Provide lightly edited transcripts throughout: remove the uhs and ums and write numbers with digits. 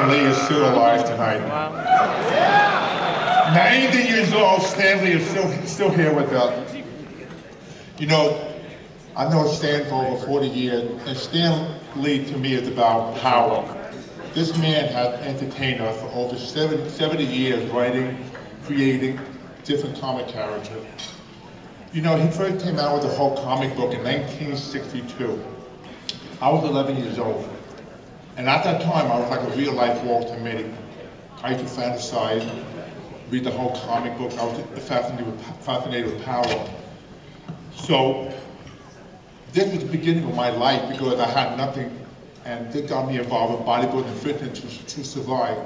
Stan Lee is still alive tonight. 90 years old, Stan Lee is still here with us. You know, I've known Stan for over 40 years, and Stan Lee to me is about power. This man has entertained us for over 70 years, writing, creating different comic characters. You know, he first came out with the whole comic book in 1962. I was 11 years old. And at that time, I was like a real-life Walter Mitty. I used to fantasize, read the whole comic book. I was fascinated with power. So this was the beginning of my life because I had nothing, and this got me involved with bodybuilding and fitness to survive.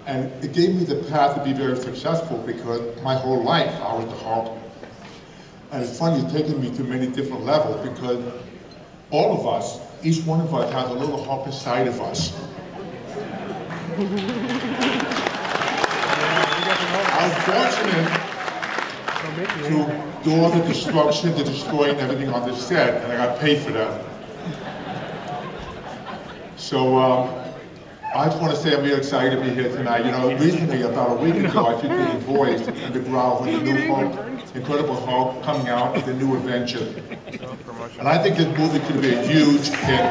And it gave me the path to be very successful because my whole life I was the Hulk. And it's funny, it's taken me to many different levels because all of us, each one of us has a little Hulk inside of us. I was fortunate to do all the destruction, the destroying everything on this set, and I got paid for that. So I just want to say I'm really excited to be here tonight. You know, recently, about a week ago, I took the voice and the growl for the new Hulk, Incredible Hulk, coming out with a new adventure. And I think this movie could be a huge hit.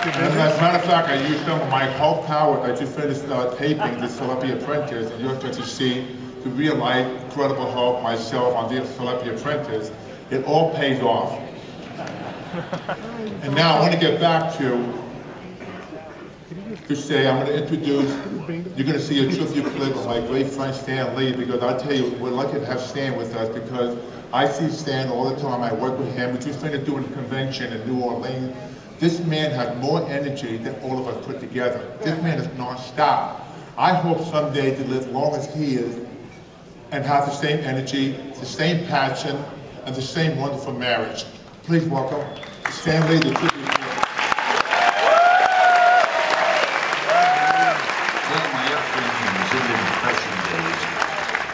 And as a matter of fact, I used some of my Hulk powers. I just finished taping the Celebrity Apprentice, and you're going to see the real life Incredible Hulk, myself on the Celebrity Apprentice. It all pays off. And now I want to get back to say, I'm going to introduce, you're going to see a tribute clip of my great friend Stan Lee, because I'll tell you, we're lucky to have Stan with us because I see Stan all the time. I work with him. We just finished doing a convention in New Orleans. This man has more energy than all of us put together. This man is non-stop. I hope someday to live long as he is and have the same energy, the same passion, and the same wonderful marriage. Please welcome Stan Lee, the tribute.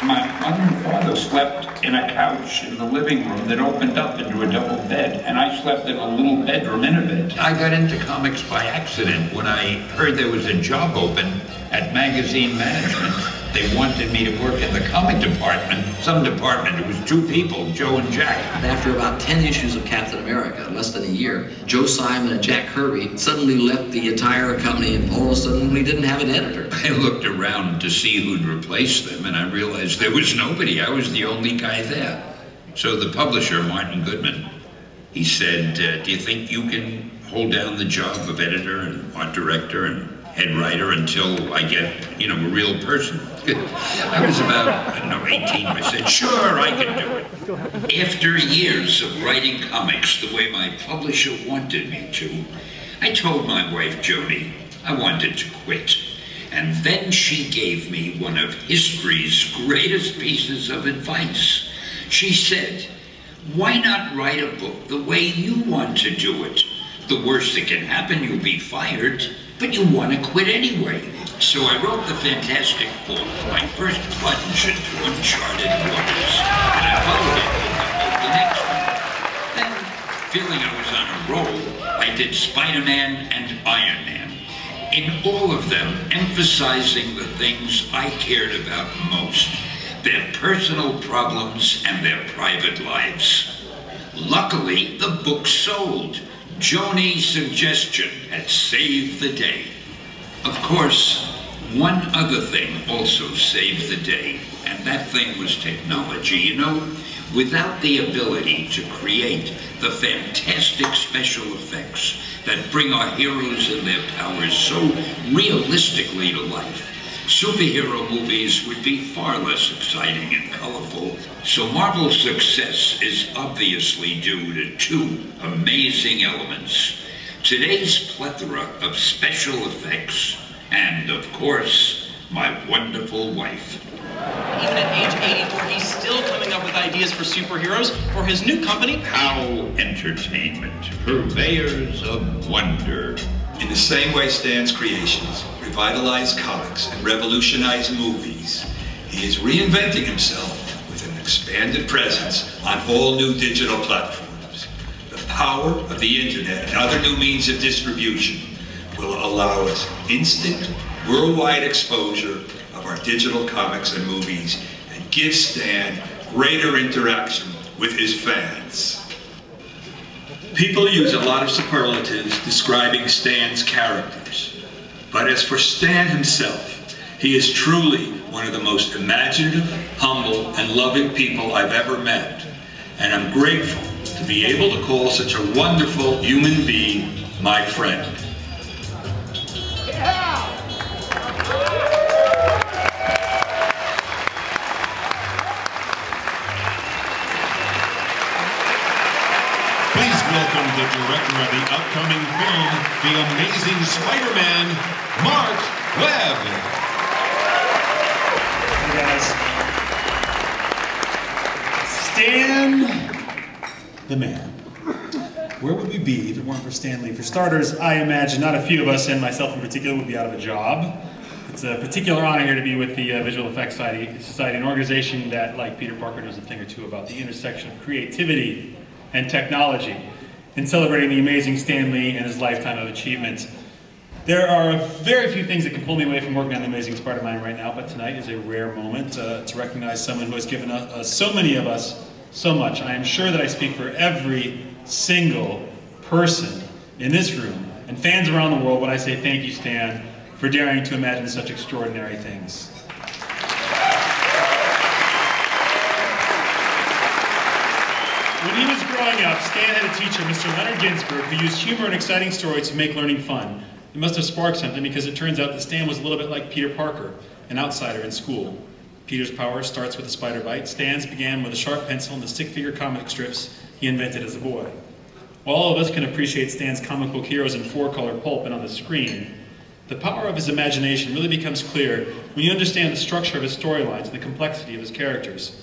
My mother and father slept in a couch in the living room that opened up into a double bed, and I slept in a little bedroom in a bed. I got into comics by accident when I heard there was a job open at Magazine Management. They wanted me to work in the comic department, some department. It was two people, Joe and Jack. After about 10 issues of Captain America, less than a year, Joe Simon and Jack Kirby suddenly left the entire company, and all of a sudden we didn't have an editor. I looked around to see who'd replace them, and I realized there was nobody. I was the only guy there. So the publisher, Martin Goodman, he said, do you think you can hold down the job of editor and art director and head writer until I get, you know, a real person? I was about, I don't know, 18. I said, sure, I can do it. After years of writing comics the way my publisher wanted me to, I told my wife, Jody, I wanted to quit. And then she gave me one of history's greatest pieces of advice. She said, why not write a book the way you want to do it? The worst that can happen, you'll be fired, but you want to quit anyway. So I wrote the Fantastic Four, my first plunge into uncharted waters, and I followed it with the next one. Then, feeling I was on a roll, I did Spider-Man and Iron Man. In all of them, emphasizing the things I cared about most, their personal problems and their private lives. Luckily, the book sold. Joni's suggestion had saved the day. Of course, one other thing also saved the day, and that thing was technology. You know, without the ability to create the fantastic special effects that bring our heroes and their powers so realistically to life, superhero movies would be far less exciting and colorful. So Marvel's success is obviously due to two amazing elements: today's plethora of special effects, and of course, my wonderful wife. Even at age 84, he's still coming up with ideas for superheroes for his new company, How Entertainment, purveyors of wonder. In the same way Stan's creations revitalize comics and revolutionize movies, he is reinventing himself with an expanded presence on all new digital platforms. The power of the internet and other new means of distribution will allow us instant, worldwide exposure of our digital comics and movies and give Stan greater interaction with his fans. People use a lot of superlatives describing Stan's characters. But as for Stan himself, he is truly one of the most imaginative, humble, and loving people I've ever met. And I'm grateful to be able to call such a wonderful human being my friend. Please welcome the director of the upcoming film, The Amazing Spider-Man, Mark Webb. Hey guys. Stan the man. Where would we be if it weren't for Stan Lee? For starters, I imagine not a few of us, and myself in particular, would be out of a job. It's a particular honor here to be with the Visual Effects Society, an organization that, like Peter Parker, knows a thing or two about the intersection of creativity and technology, and celebrating the amazing Stan Lee and his lifetime of achievement. There are very few things that can pull me away from working on The Amazing Spider-Man right now, but tonight is a rare moment to recognize someone who has given so many of us so much. I am sure that I speak for every single person in this room and fans around the world when I say thank you, Stan, for daring to imagine such extraordinary things. When he was growing up, Stan had a teacher, Mr. Leonard Ginsberg, who used humor and exciting stories to make learning fun. It must have sparked something because it turns out that Stan was a little bit like Peter Parker, an outsider in school. Peter's power starts with a spider bite. Stan's began with a sharp pencil and the stick-figure comic strips he invented as a boy. While all of us can appreciate Stan's comic book heroes in 4-color pulp and on the screen, the power of his imagination really becomes clear when you understand the structure of his storylines and the complexity of his characters.